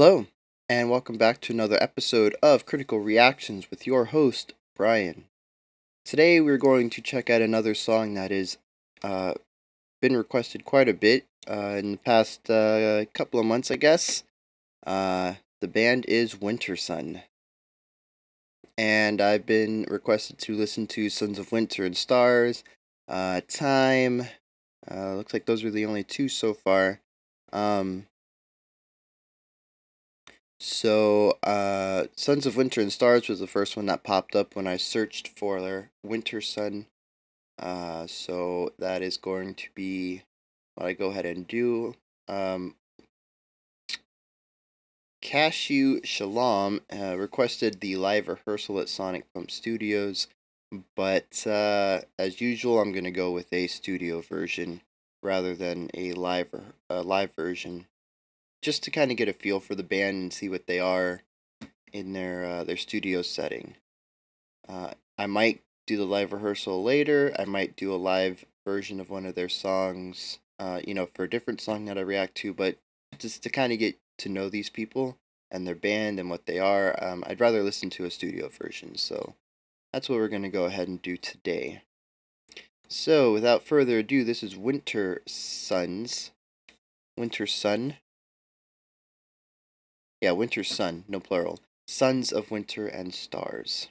Hello, and welcome back to another episode of Critical Reactions with your host, Bryan. Today we're going to check out another song that has been requested quite a bit in the past couple of months, I guess. The band is Wintersun, and I've been requested to listen to Sons of Winter and Stars, Time. Looks like those are the only two so far. Sons of Winter and Stars was the first one that popped up when I searched for Wintersun. So that is going to be what I go ahead and do. Cashew Shalom requested the live rehearsal at Sonic Pump Studios, but as usual, I'm going to go with a studio version rather than a live version, just to kind of get a feel for the band and see what they are in their studio setting. I might do the live rehearsal later. I might do a live version of one of their songs, for a different song that I react to, but just to kind of get to know these people and their band and what they are, I'd rather listen to a studio version. So that's what we're going to go ahead and do today. So without further ado, this is Wintersun. Yeah, Wintersun, no plural. Sons of Winter and Stars.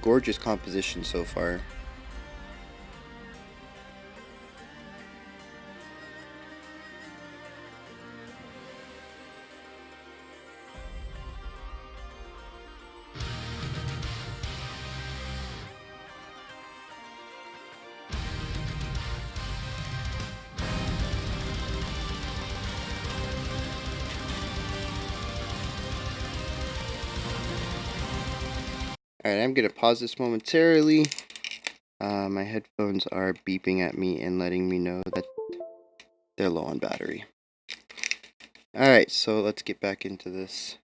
Gorgeous composition so far. Alright, I'm going to pause this momentarily. My headphones are beeping at me and letting me know that they're low on battery. Alright, so let's get back into this.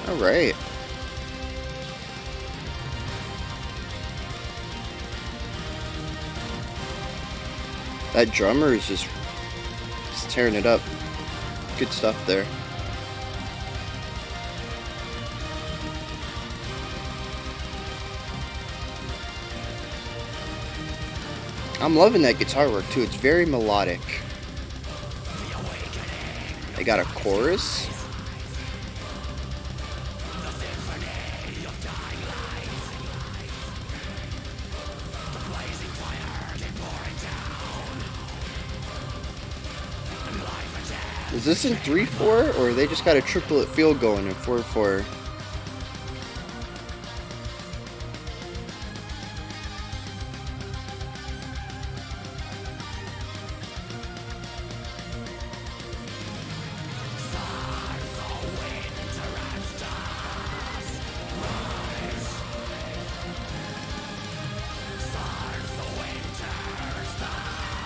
Alright. That drummer is just tearing it up. Good stuff there. I'm loving that guitar work too. It's very melodic. They got a chorus. Is this in 3/4, or they just got a triplet feel going in 4/4?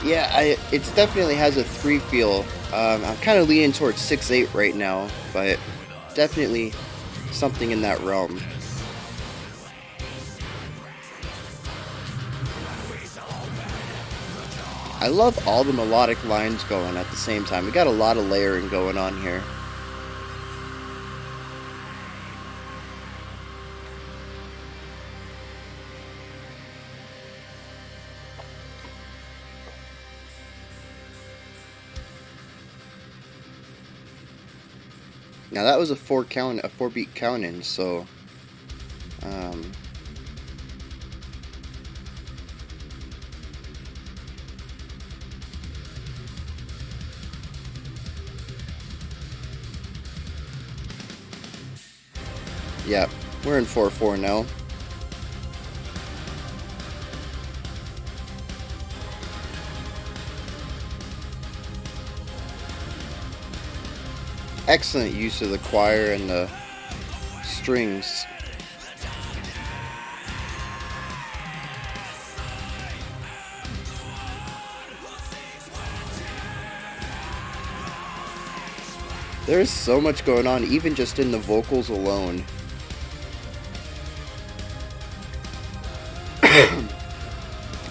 Yeah, it definitely has a 3 feel. I'm kind of leaning towards 6/8 right now, but definitely something in that realm. I love all the melodic lines going at the same time. We got a lot of layering going on here. Now that was a 4-beat count in, so yeah, we're in 4/4 now. Excellent use of the choir and the strings There's so much going on, even just in the vocals alone.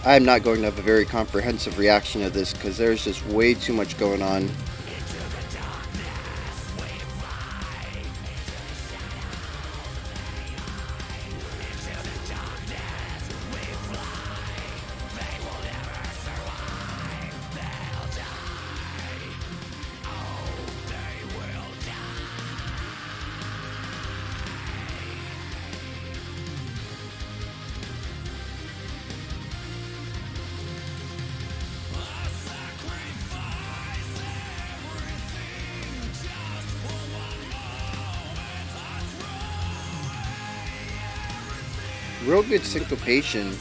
I'm not going to have a very comprehensive reaction to this because there's just way too much going on. Real good syncopation,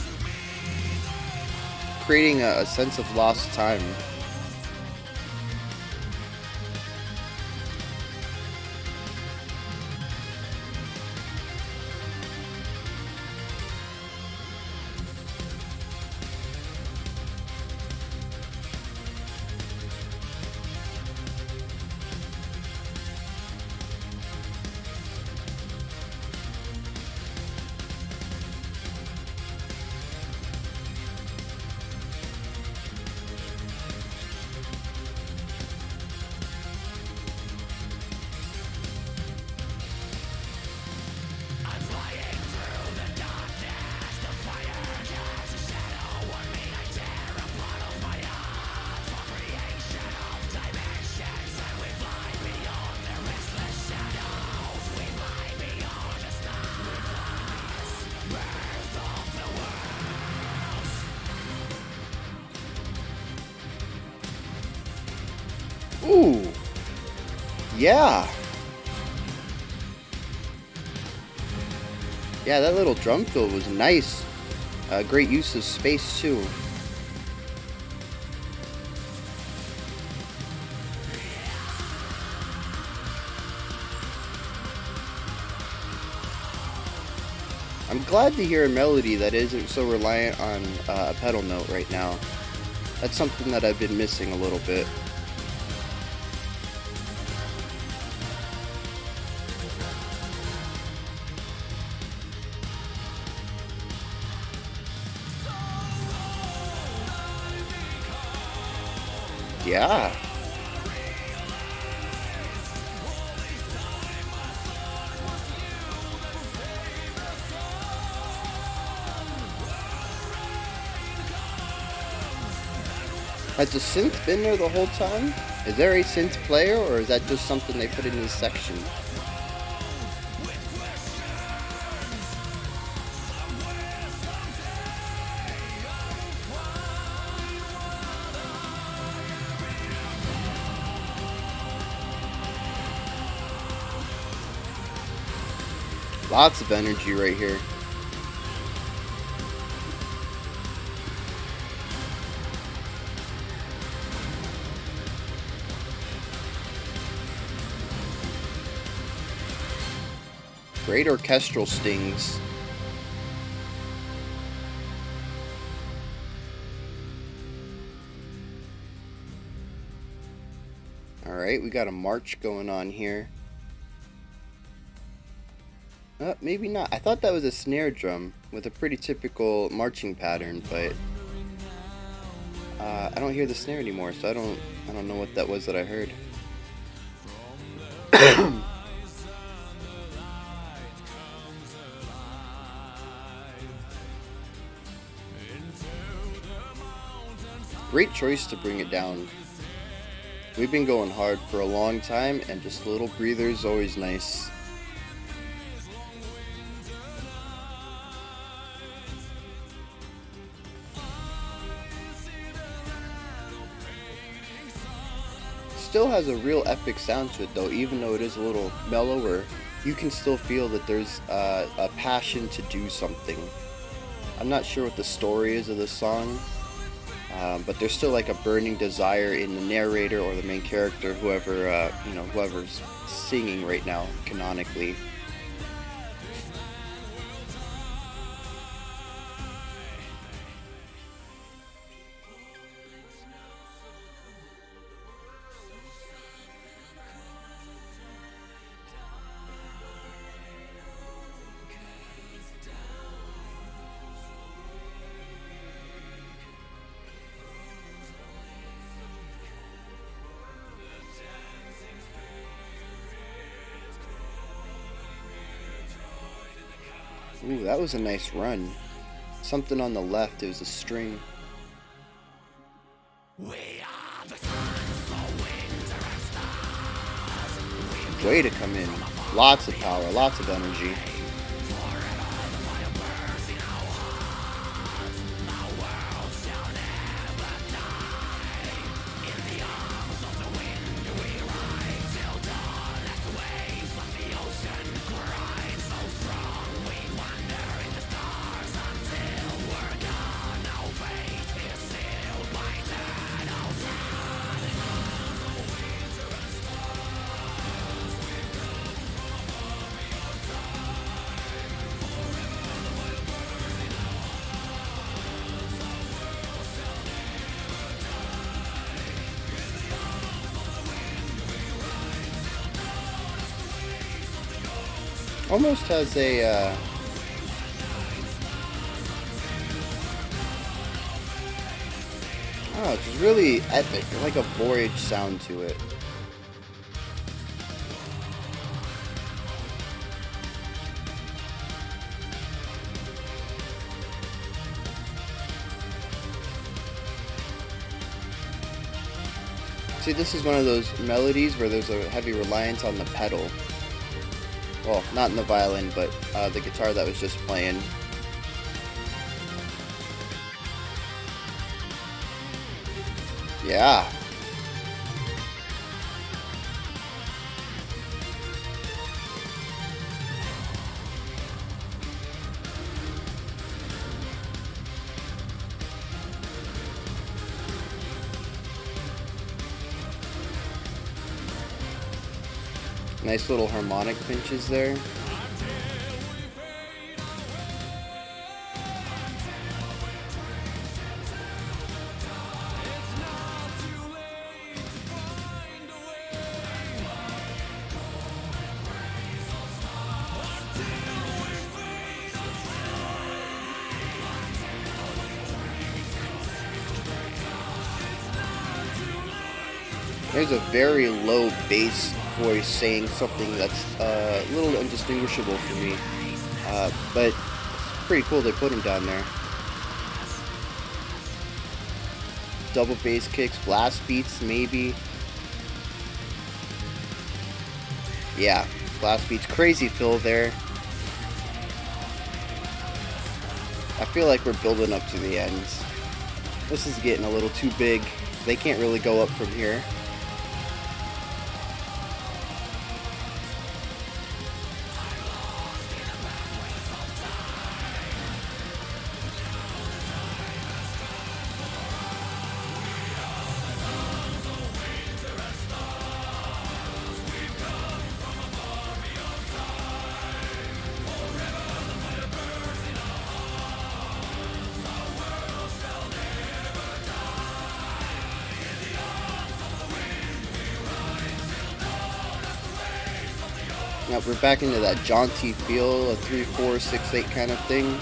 creating a sense of lost time. Ooh, yeah. Yeah, that little drum fill was nice. Great use of space, too. I'm glad to hear a melody that isn't so reliant on a pedal note right now. That's something that I've been missing a little bit. Yeah. Has the synth been there the whole time? Is there a synth player, or is that just something they put in this section? Lots of energy right here. Great orchestral stings. Alright, we got a march going on here. Maybe not. I thought that was a snare drum with a pretty typical marching pattern, but I don't hear the snare anymore, so I don't know what that was that I heard. Great choice to bring it down. We've been going hard for a long time, and just a little breather is always nice. Still has a real epic sound to it though, even though it is a little mellower. You can still feel that there's a passion to do something. I'm not sure what the story is of this song, but there's still like a burning desire in the narrator or the main character, whoever whoever's singing right now canonically. Ooh, that was a nice run. Something on the left, it was a string. Way to come in. Lots of power, lots of energy. Almost has a oh, it's really epic, like a voyage sound to it. See, this is one of those melodies where there's a heavy reliance on the pedal. Well, not in the violin, but the guitar that was just playing. Yeah. Nice little harmonic pinches there. There's a very low bass voice saying something that's a little indistinguishable for me. But it's pretty cool they put him down there. Double bass kicks, blast beats, maybe. Yeah, blast beats. Crazy fill there. I feel like we're building up to the end. This is getting a little too big. They can't really go up from here. Now we're back into that jaunty feel, a 3-4-6-8 kind of thing.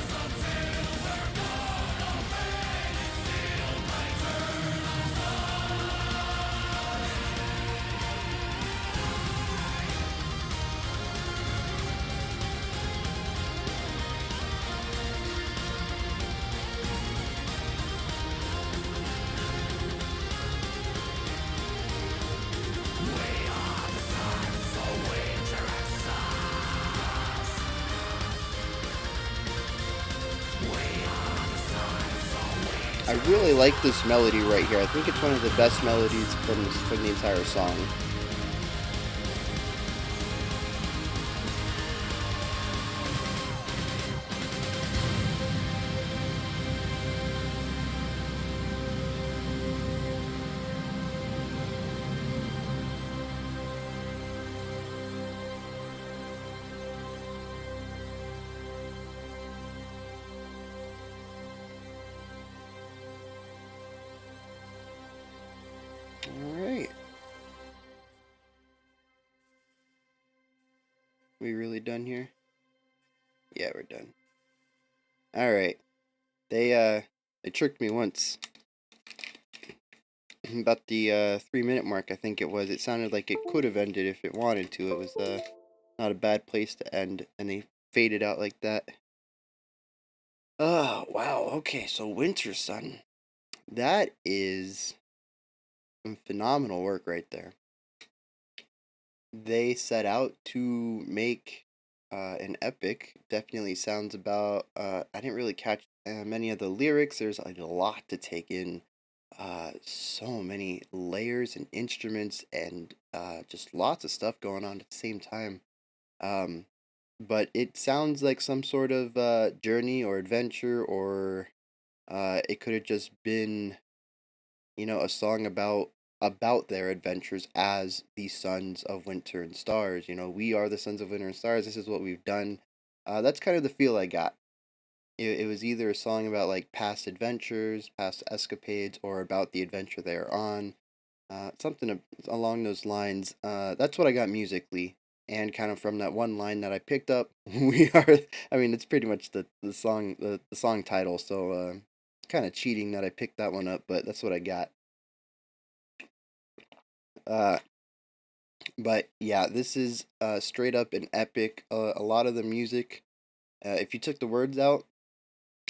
I really like this melody right here. I think it's one of the best melodies from the entire song. Alright. We really done here? Yeah, we're done. Alright. They tricked me once. About the 3-minute mark, I think it was. It sounded like it could have ended if it wanted to. It was not a bad place to end, and they faded out like that. Oh, wow. Okay, so Wintersun. That is some phenomenal work right there. They set out to make an epic. Definitely sounds about. I didn't really catch many of the lyrics. There's a lot to take in. So many layers and instruments and just lots of stuff going on at the same time. Um, but it sounds like some sort of journey or adventure, or it could have just been, a song about their adventures as the sons of winter and stars. We are the sons of winter and stars. This is what we've done. That's kind of the feel I got. It was either a song about like past adventures, past escapades, or about the adventure they're on. Something along those lines. That's what I got musically, and kind of from that one line that I picked up. We are. I mean, it's pretty much the song title. So kind of cheating that I picked that one up, but that's what I got. Uh, but yeah, this is straight up an epic. A lot of the music, if you took the words out,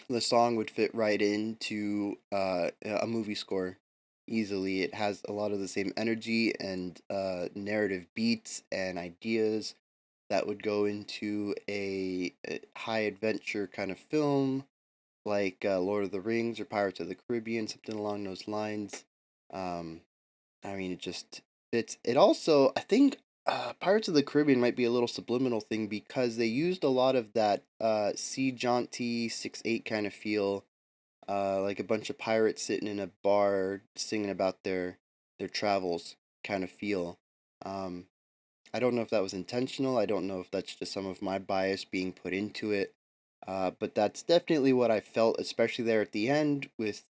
the song would fit right into a movie score easily. It has a lot of the same energy and narrative beats and ideas that would go into a high adventure kind of film like Lord of the Rings or Pirates of the Caribbean, something along those lines. Um, I mean, it just fits. It also, I think, Pirates of the Caribbean might be a little subliminal thing because they used a lot of that sea jaunty 6/8 kind of feel, like a bunch of pirates sitting in a bar singing about their travels kind of feel. Um, I don't know if that was intentional. I don't know if that's just some of my bias being put into it. But that's definitely what I felt, especially there at the end with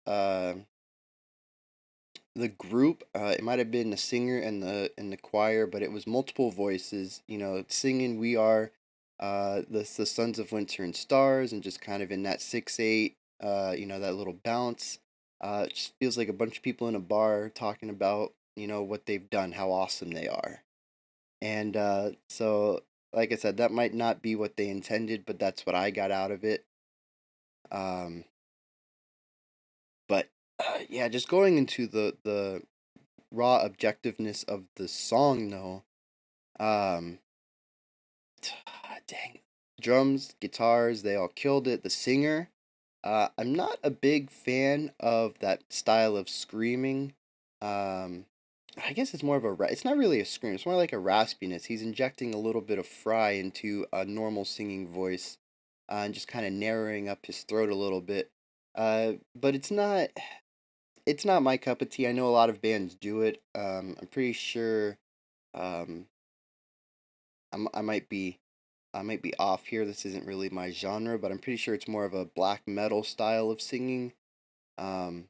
the group. It might have been the singer and the choir, but it was multiple voices. Singing "We Are," the Sons of Winter and Stars, and just kind of in that 6/8. That little bounce. It just feels like a bunch of people in a bar talking about what they've done, how awesome they are, and so like I said, that might not be what they intended, but that's what I got out of it. Um, but yeah, just going into the raw objectiveness of the song though. Um Dang. Drums, guitars, they all killed it. The singer, I'm not a big fan of that style of screaming. Um I guess it's more of it's not really a scream. It's more like a raspiness. He's injecting a little bit of fry into a normal singing voice, and just kind of narrowing up his throat a little bit. But it's not my cup of tea. I know a lot of bands do it. I'm pretty sure. Um, I might be off here. This isn't really my genre, but I'm pretty sure it's more of a black metal style of singing. Um,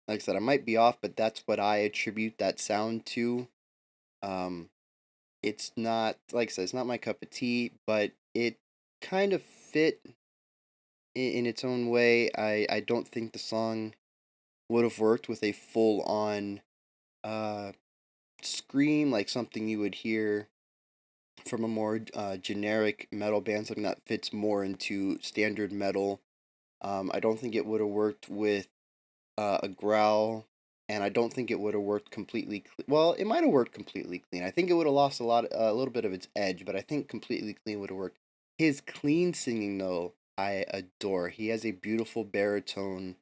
like I said, I might be off, but that's what I attribute that sound to. Um, it's not, like I said, it's not my cup of tea, but it kind of fit in its own way. I don't think the song would have worked with a full on uh scream, like something you would hear from a more generic metal band, something that fits more into standard metal. I don't think it would have worked with a growl, and I don't think it would have worked completely. Well, it might have worked completely clean. I think it would have lost a little bit of its edge, but I think completely clean would have worked. His clean singing, though, I adore. He has a beautiful baritone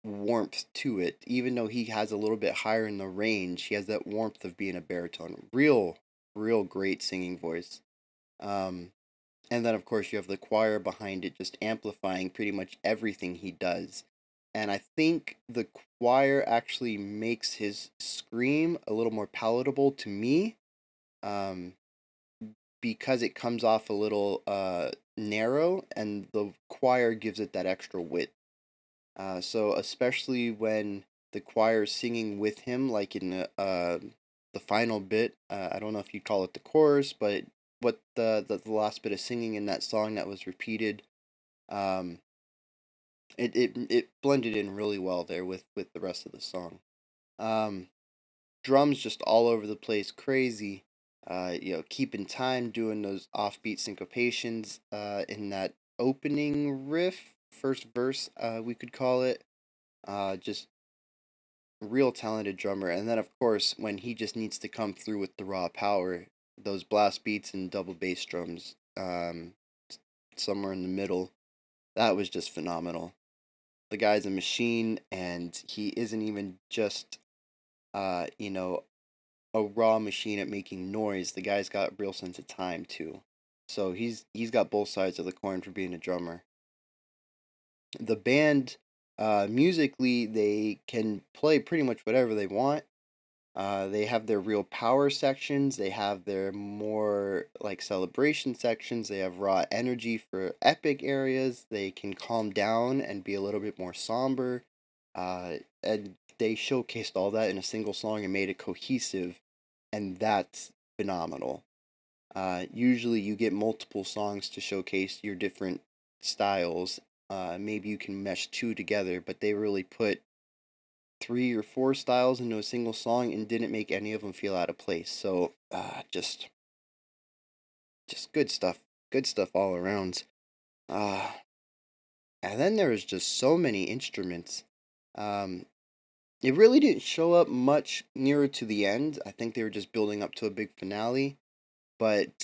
warmth to it. Even though he has a little bit higher in the range, he has that warmth of being a baritone. Real great singing voice. Um, and then, of course, you have the choir behind it just amplifying pretty much everything he does. And I think the choir actually makes his scream a little more palatable to me, um, because it comes off a little narrow, and the choir gives it that extra width. So especially when the choir is singing with him, like in the final bit. I don't know if you call it the chorus, but what the last bit of singing in that song that was repeated, um, it blended in really well there with the rest of the song. Um, Drums just all over the place, crazy. Keeping time, doing those offbeat syncopations in that opening riff, first verse, we could call it. Just real talented drummer. And then, of course, when he just needs to come through with the raw power, those blast beats and double bass drums, somewhere in the middle, that was just phenomenal. The guy's a machine, and he isn't even just, you know, a raw machine at making noise. The guy's got a real sense of time too. So he's got both sides of the coin for being a drummer. The band, musically, they can play pretty much whatever they want. They have their real power sections. They have their more like celebration sections. They have raw energy for epic areas. They can calm down and be a little bit more somber. And they showcased all that in a single song and made it cohesive, and that's phenomenal. Usually, you get multiple songs to showcase your different styles. Maybe you can mesh two together, but they really put three or four styles into a single song and didn't make any of them feel out of place. So, just good stuff. Good stuff all around. Uh, and then there was just so many instruments. Um, it really didn't show up much nearer to the end. I think they were just building up to a big finale. But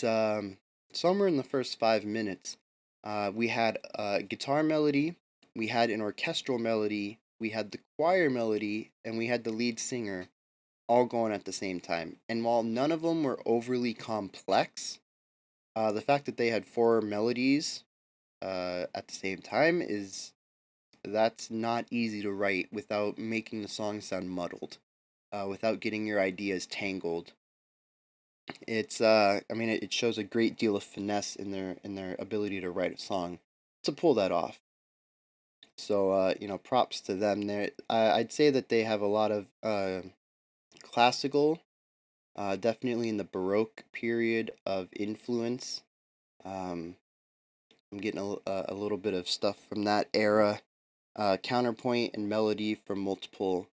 somewhere in the first 5 minutes, we had a guitar melody, we had an orchestral melody, we had the choir melody, and we had the lead singer all going at the same time. And while none of them were overly complex, the fact that they had four melodies at the same time is that's not easy to write without making the song sound muddled, without getting your ideas tangled. It's I mean it shows a great deal of finesse in their ability to write a song to pull that off. So props to them there. I'd say that they have a lot of classical, definitely in the Baroque period of influence. Um, I'm getting a little bit of stuff from that era. Counterpoint and melody from multiple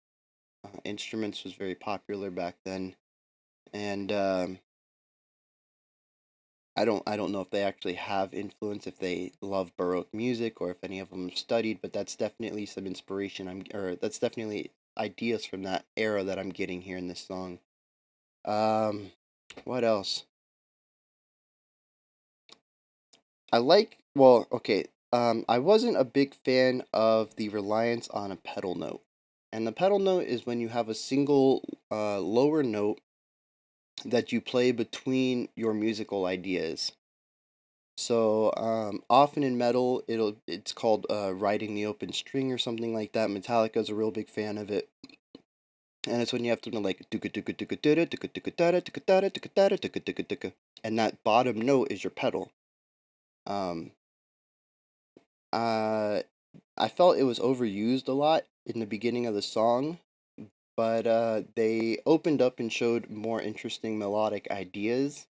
instruments was very popular back then, and I don't know if they actually have influence, if they love Baroque music, or if any of them have studied, but that's definitely some inspiration. Or that's definitely ideas from that era that I'm getting here in this song. Um, what else? I like. Well, okay. I wasn't a big fan of the reliance on a pedal note, and the pedal note is when you have a single lower note that you play between your musical ideas. So often in metal, it's called riding the open string or something like that. Metallica's a real big fan of it, and it's when you have to like and that bottom note is your pedal. Um, uh, I felt it was overused a lot in the beginning of the song, but they opened up and showed more interesting melodic ideas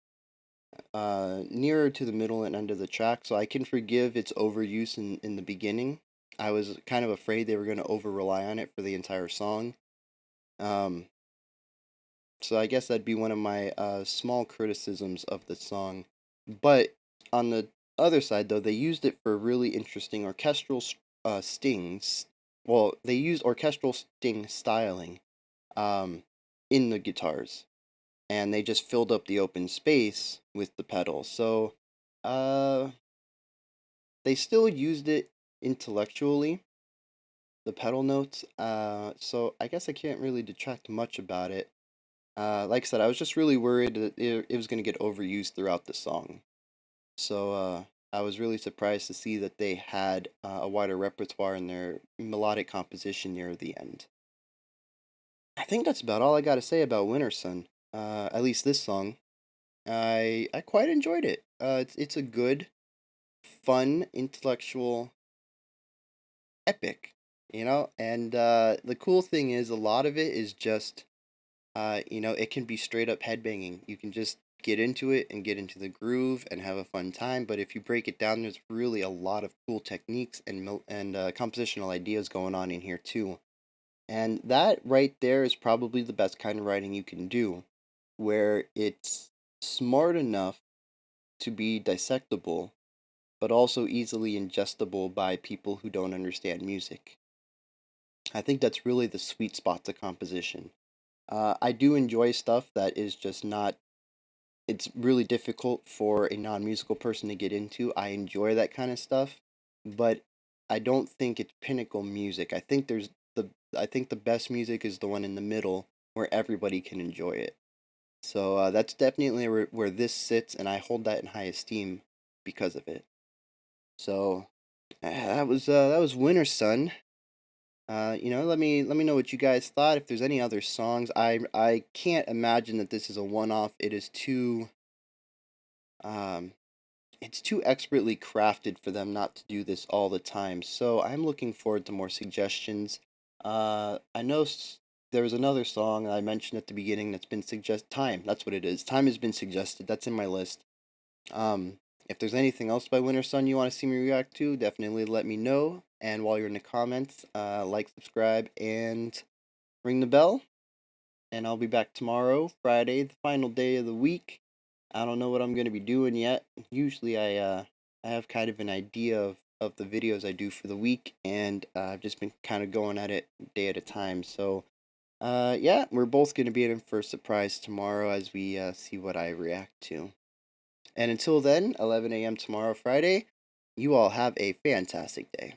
nearer to the middle and end of the track, so I can forgive its overuse in the beginning. I was kind of afraid they were going to over rely on it for the entire song. Um, so I guess that'd be one of my small criticisms of the song. But on the other side, though, they used it for really interesting orchestral stings. Well, they used orchestral sting styling um, in the guitars, and they just filled up the open space with the pedal. So, uh, they still used it intellectually, the pedal notes. So I guess I can't really detract much about it. Like I said, I was just really worried that it was going to get overused throughout the song. So, I was really surprised to see that they had a wider repertoire in their melodic composition near the end. I think that's about all I got to say about Wintersun. At least this song. I quite enjoyed it. It's a good, fun, intellectual epic, and the cool thing is a lot of it is just it can be straight up headbanging. You can just get into it and get into the groove and have a fun time, but if you break it down, there's really a lot of cool techniques and compositional ideas going on in here too. And that right there is probably the best kind of writing you can do, where it's smart enough to be dissectable, but also easily ingestible by people who don't understand music. I think that's really the sweet spot to composition. I do enjoy stuff that is just not, it's really difficult for a non musical person to get into. I enjoy that kind of stuff, but I don't think it's pinnacle music. I think the best music is the one in the middle where everybody can enjoy it. So that's definitely where this sits, and I hold that in high esteem because of it. So that was Wintersun. Let me know what you guys thought. If there's any other songs, I can't imagine that this is a one off. It is too um it's too expertly crafted for them not to do this all the time. So I'm looking forward to more suggestions. I know there was another song I mentioned at the beginning that's been suggest time. That's what it is. Time has been suggested. That's in my list. Um, if there's anything else by Winter Sun you want to see me react to, definitely let me know. And while you're in the comments, like, subscribe, and ring the bell. And I'll be back tomorrow, Friday, the final day of the week. I don't know what I'm gonna be doing yet. Usually I have kind of an idea of the videos I do for the week, and I've just been kind of going at it day at a time. So yeah, we're both gonna be in for a surprise tomorrow as we see what I react to. And until then, 11 a.m. tomorrow, Friday. You all have a fantastic day.